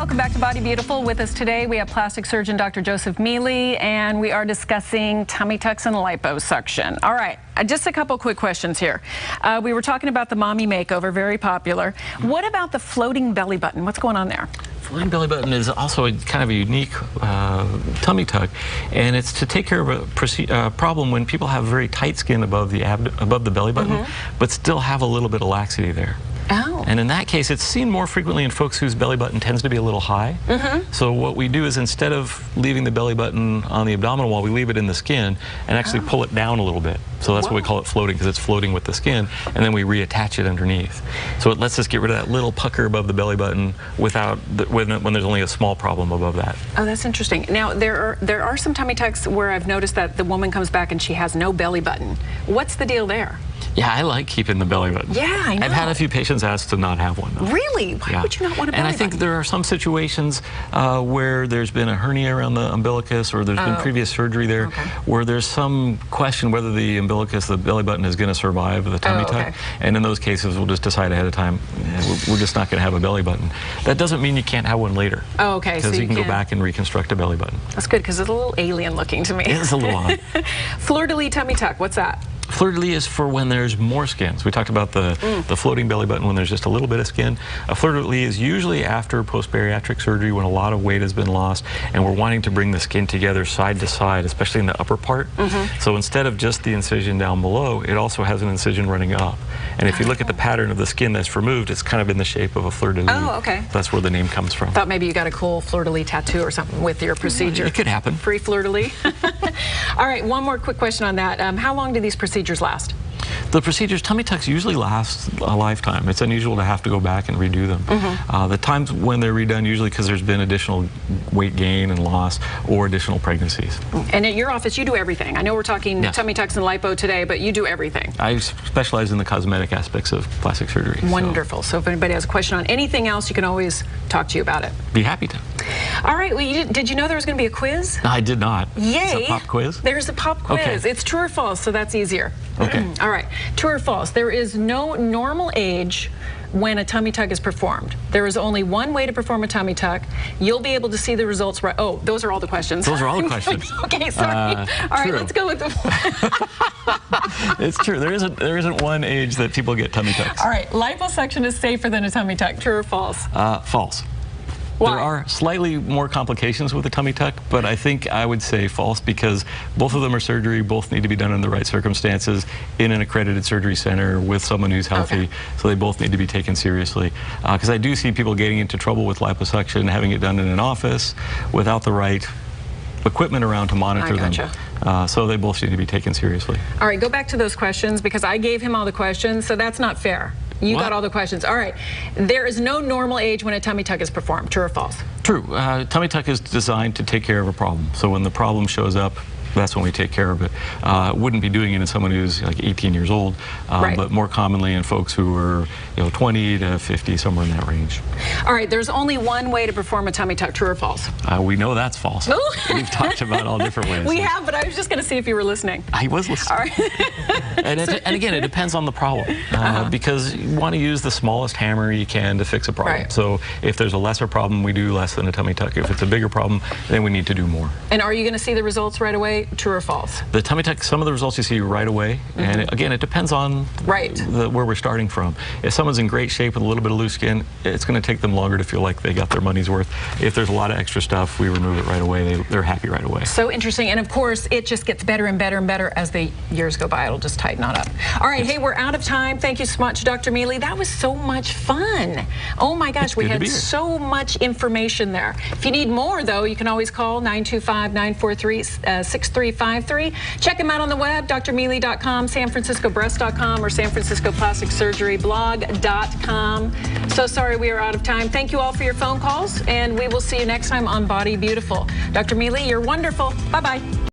welcome back to Body Beautiful. With us today, we have plastic surgeon Dr. Joseph Mealy, and we are discussing tummy tucks and liposuction. All right, just a couple quick questions here. We were talking about the mommy makeover, very popular. What about the floating belly button? What's going on there? Floating belly button is also kind of a unique tummy tuck, and it's to take care of a problem when people have very tight skin above the belly button, but still have a little bit of laxity there. Oh. And in that case, it's seen more frequently in folks whose belly button tends to be a little high. So what we do is, instead of leaving the belly button on the abdominal wall, we leave it in the skin and actually pull it down a little bit. So that's why we call it floating, because it's floating with the skin, and then we reattach it underneath. So it lets us get rid of that little pucker above the belly button without when there's only a small problem above that. Oh, that's interesting. Now, there are some tummy tucks where I've noticed that the woman comes back and she has no belly button. What's the deal there? Yeah, I like keeping the belly button. Yeah, I know. I've had a few patients ask to not have one, though. Really? Why would you not want a belly button? And I think there are some situations where there's been a hernia around the umbilicus, or there's been previous surgery there, where there's some question whether the umbilicus, the belly button, is going to survive the tummy tuck. And in those cases, we'll just decide ahead of time, we're just not going to have a belly button. That doesn't mean you can't have one later. Oh, okay. Because you can go back and reconstruct a belly button. That's good, because it's a little alien looking to me. It is a little odd. Fleur-de-lis tummy tuck, what's that? Fleur-de-lis is for when there's more skin. So we talked about the floating belly button when there's just a little bit of skin. A fleur-de-lis is usually after post-bariatric surgery, when a lot of weight has been lost, and we're wanting to bring the skin together side to side, especially in the upper part. So instead of just the incision down below, it also has an incision running up. And if you look at the pattern of the skin that's removed, it's kind of in the shape of a fleur-de-lis. Oh, okay. That's where the name comes from. Thought maybe you got a cool fleur-de-lis tattoo or something with your procedure. It could happen. Free fleur-de-lis. All right, one more quick question on that. How long do these procedures last? The procedures, tummy tucks usually last a lifetime. It's unusual to have to go back and redo them. The times when they're redone, usually because there's been additional weight gain and loss or additional pregnancies. And at your office, you do everything. I know we're talking tummy tucks and lipo today, but you do everything. I specialize in the cosmetic aspects of plastic surgery. Wonderful. So if anybody has a question on anything else, you can always talk to you about it. Be happy to. All right. Well, did you know there was going to be a quiz? No, I did not. Yay. Is it a pop quiz? There's a pop quiz. Okay. It's true or false, so that's easier. Okay. All right. True or false? There is no normal age when a tummy tuck is performed. There is only one way to perform a tummy tuck. You'll be able to see the results right. Oh, those are all the questions. Those are all the questions. Okay, sorry. All right, let's go with the It's true. There isn't one age that people get tummy tucks. All right, liposuction is safer than a tummy tuck. True or false? False. Why? There are slightly more complications with the tummy tuck, but I think I would say false, because both of them are surgery, both need to be done in the right circumstances, in an accredited surgery center with someone who's healthy, so they both need to be taken seriously. Because I do see people getting into trouble with liposuction, having it done in an office without the right equipment around to monitor them. So they both need to be taken seriously. All right, go back to those questions, because I gave him all the questions, so that's not fair. You got all the questions. All right. There is no normal age when a tummy tuck is performed. True or false? True. Tummy tuck is designed to take care of a problem. So when the problem shows up, that's when we take care of it. Wouldn't be doing it in someone who's like 18 years old, but more commonly in folks who are 20 to 50, somewhere in that range. All right, there's only one way to perform a tummy tuck. True or false? We know that's false. We've talked about all different ways. We have, but I was just going to see if you were listening. I was listening. All right. and again, it depends on the problem, because you want to use the smallest hammer you can to fix a problem. So if there's a lesser problem, we do less than a tummy tuck. If it's a bigger problem, then we need to do more. And are you going to see the results right away? True or false? The tummy tuck, some of the results you see right away, and again, it depends on where we're starting from. If someone's in great shape with a little bit of loose skin, it's going to take them longer to feel like they got their money's worth. If there's a lot of extra stuff, we remove it right away. They're happy right away. So interesting, and of course, it just gets better and better and better as the years go by. It'll just tighten on up. All right, hey, we're out of time. Thank you so much, Dr. Mealy. That was so much fun. Oh my gosh, we had so much information there. If you need more, though, you can always call 925-943-6353. Check him out on the web, drmealy.com, sanfranciscobreast.com, or sanfranciscoplasticsurgeryblog.com. So sorry we are out of time. Thank you all for your phone calls, and we will see you next time on Body Beautiful. Dr. Mealy, you're wonderful. Bye-bye.